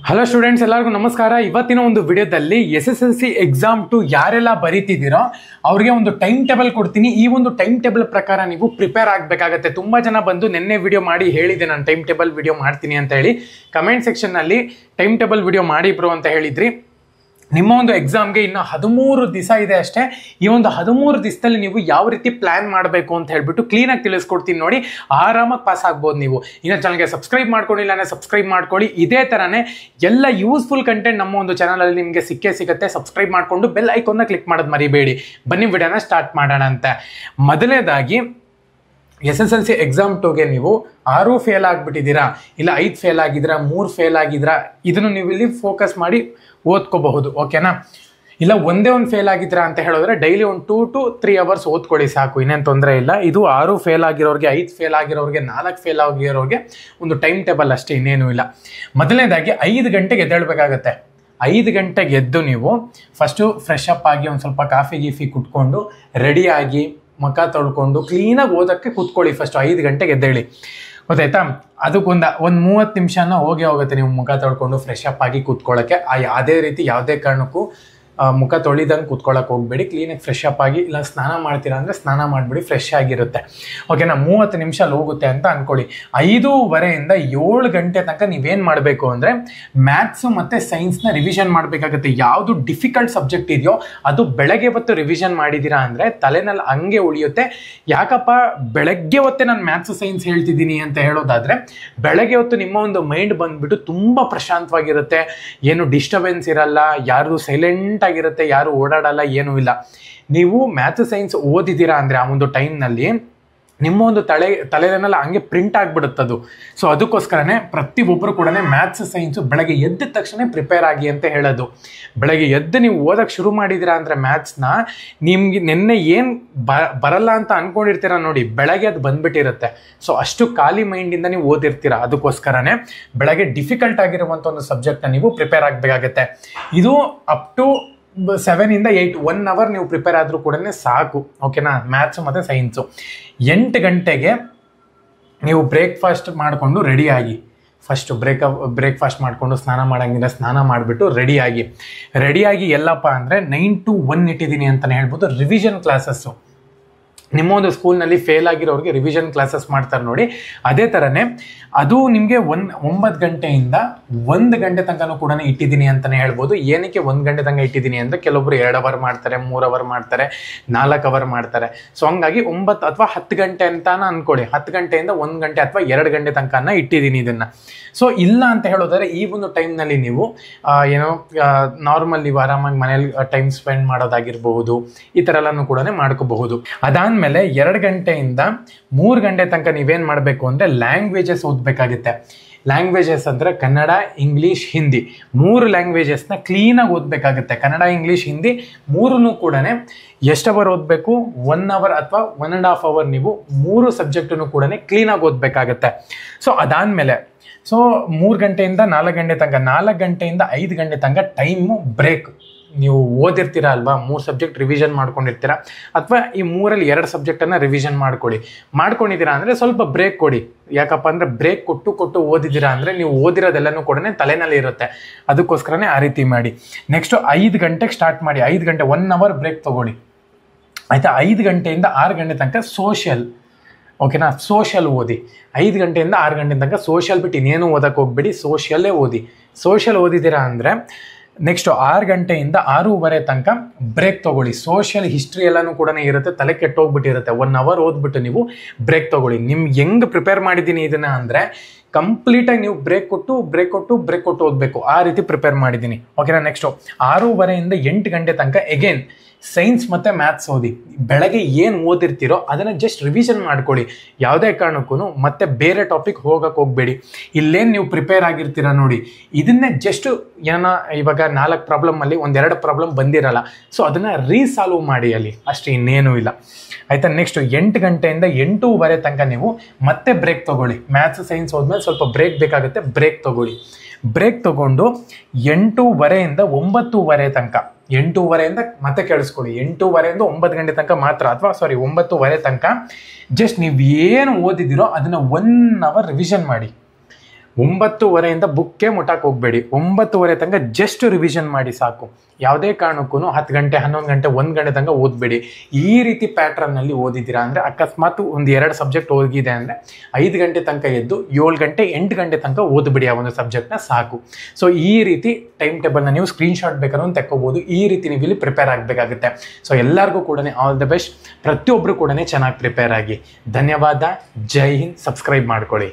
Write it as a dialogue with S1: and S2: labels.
S1: Hello students, ಎಲ್ಲರಿಗೂ ನಮಸ್ಕಾರ. ಇವತ್ತಿನ ಒಂದು ವಿಡಿಯೋದಲ್ಲಿ SSLC ಎಕ್ಸಾಮ್ 2 ಯಾರೆಲ್ಲ ಬರೀತಿದ್ದೀರೋ ಅವ್ರಿಗೆ ಒಂದು ಟೈಮ್ ಟೇಬಲ್ ಕೊಡ್ತೀನಿ. ಈ ಒಂದು ಟೈಮ್ ಟೇಬಲ್ ಪ್ರಕಾರ ನೀವು ಪ್ರಿಪೇರ್ ಆಗಬೇಕಾಗತ್ತೆ. ತುಂಬ ಜನ ಬಂದು ನಿನ್ನೆ ವಿಡಿಯೋ ಮಾಡಿ ಹೇಳಿದೆ ನಾನು ಟೈಮ್ ಟೇಬಲ್ ವಿಡಿಯೋ ಮಾಡ್ತೀನಿ ಅಂತ ಹೇಳಿ ಕಮೆಂಟ್ ಸೆಕ್ಷನ್ನಲ್ಲಿ ಟೈಮ್ ಟೇಬಲ್ ವಿಡಿಯೋ ಮಾಡಿ ಬ್ರೋ ಅಂತ ಹೇಳಿದ್ರಿ. ನಿಮ್ಮ ಒಂದು ಎಕ್ಸಾಮ್ಗೆ ಇನ್ನು 13 ದಿವಸ ಇದೆ ಅಷ್ಟೇ. ಈ ಒಂದು 13 ದಿವಸದಲ್ಲಿ ನೀವು ಯಾವ ರೀತಿ ಪ್ಲಾನ್ ಮಾಡಬೇಕು ಅಂತ ಹೇಳ್ಬಿಟ್ಟು ಕ್ಲೀನಾಗಿ ತಿಳಿಸ್ಕೊಡ್ತೀನಿ ನೋಡಿ. ಆರಾಮಾಗಿ ಪಾಸ್ ಆಗ್ಬೋದು. ನೀವು ಇನ್ನು ಚಾನಲ್ಗೆ ಸಬ್ಸ್ಕ್ರೈಬ್ ಮಾಡ್ಕೊಂಡಿಲ್ಲ ಅಂದರೆ ಸಬ್ಸ್ಕ್ರೈಬ್ ಮಾಡ್ಕೊಳ್ಳಿ. ಇದೇ ಥರನೇ ಎಲ್ಲ ಯೂಸ್ಫುಲ್ ಕಂಟೆಂಟ್ ನಮ್ಮ ಒಂದು ಚಾನಲಲ್ಲಿ ನಿಮಗೆ ಸಿಗುತ್ತೆ. ಸಬ್ಸ್ಕ್ರೈಬ್ ಮಾಡಿಕೊಂಡು ಬೆಲ್ ಐಕಾನ್ನ ಕ್ಲಿಕ್ ಮಾಡೋದು ಮರಿಬೇಡಿ. ಬನ್ನಿ ವಿಡಿಯೋನ ಸ್ಟಾರ್ಟ್ ಮಾಡೋಣ ಅಂತ. ಮೊದಲನೇದಾಗಿ SSLC ಎಕ್ಸಾಮ್ 2ಗೆ ನೀವು 6 ಫೇಲ್ ಆಗಿಬಿಟ್ಟಿದ್ದೀರಾ, ಇಲ್ಲ 5 ಫೇಲ್ ಆಗಿದ್ದೀರಾ, 3 ಫೇಲ್ ಆಗಿದ್ದೀರಾ, ಇದನ್ನು ನೀವು ಇಲ್ಲಿ ಫೋಕಸ್ ಮಾಡಿ ಓದ್ಕೋಬಹುದು. ಓಕೆನಾ? ಇಲ್ಲ ಒಂದೇ ಒಂದು ಫೇಲ್ ಆಗಿದ್ದೀರಾ ಅಂತ ಹೇಳಿದ್ರೆ ಡೈಲಿ ಒಂದು 2 to 3 ಅವರ್ಸ್ ಓದ್ಕೊಳ್ಳಿ ಸಾಕು, ಇನ್ನೇನು ತೊಂದರೆ ಇಲ್ಲ. ಇದು 6 ಫೇಲ್ ಆಗಿರೋರಿಗೆ, 5 ಫೇಲ್ ಆಗಿರೋರಿಗೆ, 4 ಫೇಲ್ ಆಗಿರೋರಿಗೆ ಒಂದು ಟೈಮ್ ಟೇಬಲ್ ಅಷ್ಟೇ, ಇನ್ನೇನು ಇಲ್ಲ. ಮೊದಲನೇದಾಗಿ 5 ಗಂಟೆಗೆ ಎದ್ದೇಳಬೇಕಾಗತ್ತೆ. 5 ಗಂಟೆಗೆ ಎದ್ದು ನೀವು ಫಸ್ಟು ಫ್ರೆಶ್ ಅಪ್ ಆಗಿ ಒಂದು ಸ್ವಲ್ಪ ಕಾಫಿ ಕುಟ್ಕೊಂಡು ರೆಡಿಯಾಗಿ ಮುಖ ತೊಳ್ಕೊಂಡು ಕ್ಲೀನಾಗಿ ಓದೋಕ್ಕೆ ಕೂತ್ಕೊಳ್ಳಿ. ಫಸ್ಟು 5 ಗಂಟೆಗೆ ಎದ್ದೇಳಿ, ಗೊತ್ತಾಯ್ತಾ? ಅದಕ್ಕೊಂದು 30 ನಿಮಿಷನ ಹೋಗುತ್ತೆ ನೀವು ಮುಖ ತೊಳ್ಕೊಂಡು ಫ್ರೆಶ್ ಅಪ್ ಆಗಿ ಕೂತ್ಕೊಳ್ಳೋಕ್ಕೆ. ಅದೇ ರೀತಿ ಯಾವುದೇ ಕಾರಣಕ್ಕೂ ಮುಖ ತೊಳಿದಂಗೆ ಕೂತ್ಕೊಳ್ಳೋಕೆ ಹೋಗ್ಬೇಡಿ. ಕ್ಲೀನಾಗಿ ಫ್ರೆಶ್ ಅಪ್ ಆಗಿ, ಇಲ್ಲ ಸ್ನಾನ ಮಾಡ್ತೀರಾ ಅಂದರೆ ಸ್ನಾನ ಮಾಡಿಬಿಡಿ, ಫ್ರೆಶ್ ಆಗಿರುತ್ತೆ. ಓಕೆನಾ? 30 ನಿಮಿಷ ಹೋಗುತ್ತೆ ಅಂತ ಅಂದ್ಕೊಳ್ಳಿ. 5:15 7 ಗಂಟೆ ತನಕ ನೀವೇನು ಮಾಡಬೇಕು ಅಂದರೆ ಮ್ಯಾಥ್ಸು ಮತ್ತು ಸೈನ್ಸ್ನ ರಿವಿಷನ್ ಮಾಡಬೇಕಾಗುತ್ತೆ. ಯಾವುದು ಡಿಫಿಕಲ್ಟ್ ಸಬ್ಜೆಕ್ಟ್ ಇದೆಯೋ ಅದು ಬೆಳಗ್ಗೆ ಹೊತ್ತು ರಿವಿಷನ್ ಮಾಡಿದ್ದೀರಾ ಅಂದರೆ ತಲೆನಲ್ಲಿ ಹಂಗೆ ಉಳಿಯುತ್ತೆ. ಯಾಕಪ್ಪ ಬೆಳಗ್ಗೆ ಹೊತ್ತೇ ನಾನು ಮ್ಯಾಥ್ಸು ಸೈನ್ಸ್ ಹೇಳ್ತಿದ್ದೀನಿ ಅಂತ ಹೇಳೋದಾದರೆ, ಬೆಳಗ್ಗೆ ಹೊತ್ತು ನಿಮ್ಮ ಒಂದು ಮೈಂಡ್ ಬಂದುಬಿಟ್ಟು ತುಂಬ ಪ್ರಶಾಂತವಾಗಿರುತ್ತೆ. ಏನು ಡಿಸ್ಟರ್ಬೆನ್ಸ್ ಇರಲ್ಲ, ಯಾರು ಸೈಲೆಂಟ್ ಆಗಿರುತ್ತೆ, ಯಾರು ಓಡಾಡಲ್ಲ, ಏನೂ ಇಲ್ಲ. ನೀವು ಮ್ಯಾಥ್ಸ್ ಸೈನ್ಸ್ ಓದಿದ್ದೀರಾ ಅಂದರೆ ಆ ಒಂದು ಟೈಮ್ನಲ್ಲಿ ನಿಮ್ಮ ಒಂದು ತಲೆನೆಲ್ಲ ಹಂಗೆ ಪ್ರಿಂಟ್ ಆಗಿಬಿಡುತ್ತದು. ಸೊ ಅದಕ್ಕೋಸ್ಕರನೇ ಪ್ರತಿಯೊಬ್ಬರು ಕೂಡ ಮ್ಯಾಥ್ಸ್ ಸೈನ್ಸು ಬೆಳಗ್ಗೆ ಎದ್ದ ತಕ್ಷಣ ಪ್ರಿಪೇರ್ ಆಗಿ ಅಂತ ಹೇಳೋದು. ಬೆಳಗ್ಗೆ ಎದ್ದು ನೀವು ಓದೋಕ್ಕೆ ಶುರು ಮಾಡಿದ್ದೀರಾ ಅಂದರೆ ಮ್ಯಾಥ್ಸ್ನ, ನಿಮ್ಗೆ ನಿನ್ನೆ ಏನು ಬರಲ್ಲ ಅಂತ ಅಂದ್ಕೊಂಡಿರ್ತೀರ ನೋಡಿ, ಬೆಳಗ್ಗೆ ಅದು ಬಂದುಬಿಟ್ಟಿರುತ್ತೆ. ಸೊ ಅಷ್ಟು ಖಾಲಿ ಮೈಂಡಿಂದ ನೀವು ಓದಿರ್ತೀರ. ಅದಕ್ಕೋಸ್ಕರನೇ ಬೆಳಗ್ಗೆ ಡಿಫಿಕಲ್ಟ್ ಆಗಿರುವಂಥ ಒಂದು ಸಬ್ಜೆಕ್ಟ್ನ ನೀವು ಪ್ರಿಪೇರ್ ಆಗಬೇಕಾಗತ್ತೆ. ಇದು ಅಪ್ ಟು 7 ಇಂದ 8 1 ಅವರ್ ನೀವು ಪ್ರಿಪೇರ್ ಆದರೂ ಕೂಡ ಸಾಕು. ಓಕೆನಾ? ಮ್ಯಾಥ್ಸು ಮತ್ತು ಸೈನ್ಸು. 8 ಗಂಟೆಗೆ ನೀವು ಬ್ರೇಕ್ಫಾಸ್ಟ್ ಮಾಡಿಕೊಂಡು ರೆಡಿಯಾಗಿ, ಫಸ್ಟು ಬ್ರೇಕ್ಫಾಸ್ಟ್ ಮಾಡಿಕೊಂಡು ಸ್ನಾನ ಮಾಡೋಂಗಿಲ್ಲ, ಸ್ನಾನ ಮಾಡಿಬಿಟ್ಟು ರೆಡಿಯಾಗಿ ಎಲ್ಲಪ್ಪ ಅಂದರೆ 9 to 1 ಇಟ್ಟಿದ್ದೀನಿ ಅಂತಲೇ ಹೇಳ್ಬೋದು. ರಿವಿಷನ್ ಕ್ಲಾಸಸ್ಸು ನಿಮ್ಮ ಒಂದು ಸ್ಕೂಲ್ನಲ್ಲಿ ಫೇಲ್ ಆಗಿರೋರಿಗೆ ರಿವಿಷನ್ ಕ್ಲಾಸಸ್ ಮಾಡ್ತಾರೆ ನೋಡಿ, ಅದೇ ಥರನೇ ಅದು ನಿಮಗೆ 9 ಗಂಟೆಯಿಂದ 1 ಗಂಟೆ ತನಕನೂ ಕೂಡ ಇಟ್ಟಿದ್ದೀನಿ ಅಂತಲೇ ಹೇಳ್ಬೋದು. ಏನಕ್ಕೆ 1 ಗಂಟೆ ತನಕ ಇಟ್ಟಿದ್ದೀನಿ ಅಂದರೆ ಕೆಲವೊಬ್ರು 2 ಅವರ್ ಮಾಡ್ತಾರೆ, 3 ಅವರ್ ಮಾಡ್ತಾರೆ, 4 ಅವರ್ ಮಾಡ್ತಾರೆ. ಸೊ ಹಂಗಾಗಿ 9 ಅಥವಾ 10 ಗಂಟೆ ಅಂತಾನ ಅಂದ್ಕೊಳ್ಳಿ. 10 ಗಂಟೆಯಿಂದ 1 ಗಂಟೆ ಅಥವಾ 2 ಗಂಟೆ ತನಕ ಇಟ್ಟಿದ್ದೀನಿ ಇದನ್ನು. ಸೊ ಇಲ್ಲ ಅಂತ ಹೇಳೋದಾದ್ರೆ ಈ ಒಂದು ಟೈಮ್ನಲ್ಲಿ ನೀವು ಏನೋ ನಾರ್ಮಲ್ ನೀವು ಆರಾಮಾಗಿ ಮನೇಲಿ ಟೈಮ್ ಸ್ಪೆಂಡ್ ಮಾಡೋದಾಗಿರ್ಬಹುದು, ಈ ಥರ ಎಲ್ಲನೂ ಕೂಡ ಮಾಡ್ಕೋಬಹುದು. ಅದಾದಮೇಲೆ 2 ಗಂಟೆಯಿಂದ 3 ಗಂಟೆ ತನಕ ನೀವೇನು ಮಾಡಬೇಕು ಅಂದರೆ ಲ್ಯಾಂಗ್ವೇಜಸ್ ಓದಬೇಕಾಗುತ್ತೆ. ಲ್ಯಾಂಗ್ವೇಜಸ್ ಅಂದರೆ ಕನ್ನಡ, ಇಂಗ್ಲೀಷ್, ಹಿಂದಿ, 3 ಲ್ಯಾಂಗ್ವೇಜಸ್ನ ಕ್ಲೀನಾಗಿ ಓದಬೇಕಾಗುತ್ತೆ. ಕನ್ನಡ, ಇಂಗ್ಲೀಷ್, ಹಿಂದಿ 3ನೂ ಕೂಡ ಎಷ್ಟು ಅವರ್ ಓದಬೇಕು? 1 ಅವರ್ ಅಥವಾ 1.5 ಅವರ್ ನೀವು 3 ಸಬ್ಜೆಕ್ಟನ್ನು ಕೂಡ ಕ್ಲೀನಾಗಿ ಓದಬೇಕಾಗತ್ತೆ. ಸೊ ಅದಾದಮೇಲೆ 3 ಗಂಟೆಯಿಂದ 4 ಗಂಟೆ ತನಕ, 4 ಗಂಟೆಯಿಂದ 5 ಗಂಟೆ ತನಕ ಟೈಮು ಬ್ರೇಕ್. ನೀವು ಓದಿರ್ತೀರ ಅಲ್ವಾ, 3 ಸಬ್ಜೆಕ್ಟ್ ರಿವಿಷನ್ ಮಾಡ್ಕೊಂಡಿರ್ತೀರ, ಅಥವಾ ಈ 3ರಲ್ಲಿ 2 ಸಬ್ಜೆಕ್ಟನ್ನು ರಿವಿಷನ್ ಮಾಡ್ಕೊಂಡಿದ್ದೀರಾ ಅಂದರೆ ಸ್ವಲ್ಪ ಬ್ರೇಕ್ ಕೊಡಿ. ಯಾಕಪ್ಪ ಅಂದರೆ ಬ್ರೇಕ್ ಕೊಟ್ಟು ಓದಿದ್ದೀರಾ ಅಂದರೆ ನೀವು ಓದಿರೋದೆಲ್ಲನೂ ಕೂಡ ತಲೆನಲ್ಲಿ ಇರುತ್ತೆ. ಅದಕ್ಕೋಸ್ಕರನೇ ಆ ರೀತಿ ಮಾಡಿ. ನೆಕ್ಸ್ಟು 5 ಗಂಟೆಗೆ ಸ್ಟಾರ್ಟ್ ಮಾಡಿ. 5 ಗಂಟೆ 1 ಅವರ್ ಬ್ರೇಕ್ ತೊಗೊಳ್ಳಿ, ಆಯಿತಾ? 5 ಗಂಟೆಯಿಂದ 6 ಗಂಟೆ ತನಕ ಸೋಷಿಯಲ್. ಓಕೆನಾ? ಸೋಷಿಯಲ್ ಓದಿ. 5 ಗಂಟೆಯಿಂದ 6 ಗಂಟೆ ತನಕ ಸೋಷಿಯಲ್ ಬಿಟ್ಟು ಇನ್ನೇನು ಓದಕ್ಕೆ ಹೋಗ್ಬೇಡಿ, ಸೋಷಿಯಲ್ಲೇ ಓದಿ. ಸೋಷಿಯಲ್ ಓದಿದ್ದೀರಾ ಅಂದರೆ ನೆಕ್ಸ್ಟು 6 ಗಂಟೆಯಿಂದ 6:30 ತನಕ ಬ್ರೇಕ್ ತೊಗೊಳ್ಳಿ. ಸೋಷಿಯಲ್ ಹಿಸ್ಟ್ರಿ ಎಲ್ಲನೂ ಕೂಡ ಇರುತ್ತೆ, ತಲೆ ಕೆಟ್ಟೋಗ್ಬಿಟ್ಟಿರುತ್ತೆ. 1 ಅವರ್ ಓದ್ಬಿಟ್ಟು ನೀವು ಬ್ರೇಕ್ ತೊಗೊಳ್ಳಿ. ನಿಮ್ಗೆ ಹೆಂಗೆ ಪ್ರಿಪೇರ್ ಮಾಡಿದ್ದೀನಿ ಇದನ್ನು ಅಂದರೆ ಕಂಪ್ಲೀಟಾಗಿ ನೀವು ಬ್ರೇಕ್ ಕೊಟ್ಟು ಓದಬೇಕು, ಆ ರೀತಿ ಪ್ರಿಪೇರ್ ಮಾಡಿದ್ದೀನಿ. ಓಕೆನಾ? ನೆಕ್ಸ್ಟು 6:30ಇಂದ 8 ಗಂಟೆ ತನಕ ಎಗೇನ್ ಸೈನ್ಸ್ ಮತ್ತು ಮ್ಯಾಥ್ಸ್ ಓದಿ. ಬೆಳಗ್ಗೆ ಏನು ಓದಿರ್ತೀರೋ ಅದನ್ನು ಜಸ್ಟ್ ರಿವಿಷನ್ ಮಾಡ್ಕೊಳ್ಳಿ. ಯಾವುದೇ ಕಾರಣಕ್ಕೂ ಮತ್ತೆ ಬೇರೆ ಟಾಪಿಕ್ ಹೋಗಕ್ಕೆ ಹೋಗಬೇಡಿ. ಇಲ್ಲೇನು ನೀವು ಪ್ರಿಪೇರ್ ಆಗಿರ್ತೀರ ನೋಡಿ, ಇದನ್ನೇ ಜಸ್ಟ್ ಏನೋ ಇವಾಗ 4 ಪ್ರಾಬ್ಲಮಲ್ಲಿ 1-2 ಪ್ರಾಬ್ಲಮ್ ಬಂದಿರಲ್ಲ, ಸೊ ಅದನ್ನು ರೀಸಾಲ್ವ್ ಮಾಡಿ ಅಲ್ಲಿ, ಅಷ್ಟೇ, ಇನ್ನೇನೂ ಇಲ್ಲ. ಆಯಿತಾ? ನೆಕ್ಸ್ಟು 8 ಗಂಟೆಯಿಂದ 8:30 ತನಕ ನೀವು ಮತ್ತೆ ಬ್ರೇಕ್ ತೊಗೊಳ್ಳಿ. ಮ್ಯಾಥ್ಸ್ ಸೈನ್ಸ್ ಹೋದ್ಮೇಲೆ ಸ್ವಲ್ಪ ಬ್ರೇಕ್ ಬೇಕಾಗುತ್ತೆ, ಬ್ರೇಕ್ ತೊಗೊಳ್ಳಿ. ಬ್ರೇಕ್ ತೊಗೊಂಡು 8:30ಇಂದ 9:30 ತನಕ, 8:30ಇಂದ ಮತ್ತೆ ಕೇಳಿಸ್ಕೊಳ್ಳಿ, 8:30ಇಂದ 9 ಗಂಟೆ ತನಕ ಮಾತ್ರ, ಅಥವಾ 9:30 ತನಕ ಜಸ್ಟ್ ನೀವು ಏನು ಓದಿದ್ದೀರೋ ಅದನ್ನು 1 ಅವರ್ ರಿವಿಷನ್ ಮಾಡಿ. 9:30 ಬುಕ್ಕೇ ಮುಟ್ಟಕ್ಕೆ ಹೋಗಬೇಡಿ. 9:30 ತನಕ ಜಸ್ಟ್ ರಿವಿಷನ್ ಮಾಡಿ ಸಾಕು. ಯಾವುದೇ ಕಾರಣಕ್ಕೂ 10 ಗಂಟೆ 11 ಗಂಟೆ 1 ಗಂಟೆ ತನಕ ಓದಬೇಡಿ. ಈ ರೀತಿ ಪ್ಯಾಟ್ರನ್ನಲ್ಲಿ ಓದಿದ್ದೀರಾ ಅಂದರೆ ಅಕಸ್ಮಾತ್ ಒಂದು 2 ಸಬ್ಜೆಕ್ಟ್ ಹೋಗಿದೆ ಅಂದರೆ 5 ಗಂಟೆ ತನಕ ಎದ್ದು 7 ಗಂಟೆ 8 ಗಂಟೆ ತನಕ ಓದ್ಬಿಡಿ ಆ ಒಂದು ಸಬ್ಜೆಕ್ಟ್ನ ಸಾಕು. ಸೊ ಈ ರೀತಿ ಟೈಮ್ ಟೇಬಲ್ನ ನೀವು ಸ್ಕ್ರೀನ್ಶಾಟ್ ಬೇಕಾದ್ರೂ ತೆಕ್ಕೋಬೋದು. ಈ ರೀತಿ ನೀವು ಇಲ್ಲಿ ಪ್ರಿಪೇರ್ ಆಗಬೇಕಾಗುತ್ತೆ. ಸೊ ಎಲ್ಲರಿಗೂ ಕೂಡ ಆಲ್ ದ ಬೆಸ್ಟ್. ಪ್ರತಿಯೊಬ್ಬರು ಕೂಡ ಚೆನ್ನಾಗಿ ಪ್ರಿಪೇರ್ ಆಗಿ. ಧನ್ಯವಾದ. ಜೈ ಹಿಂದ್. ಸಬ್ಸ್ಕ್ರೈಬ್ ಮಾಡ್ಕೊಳ್ಳಿ.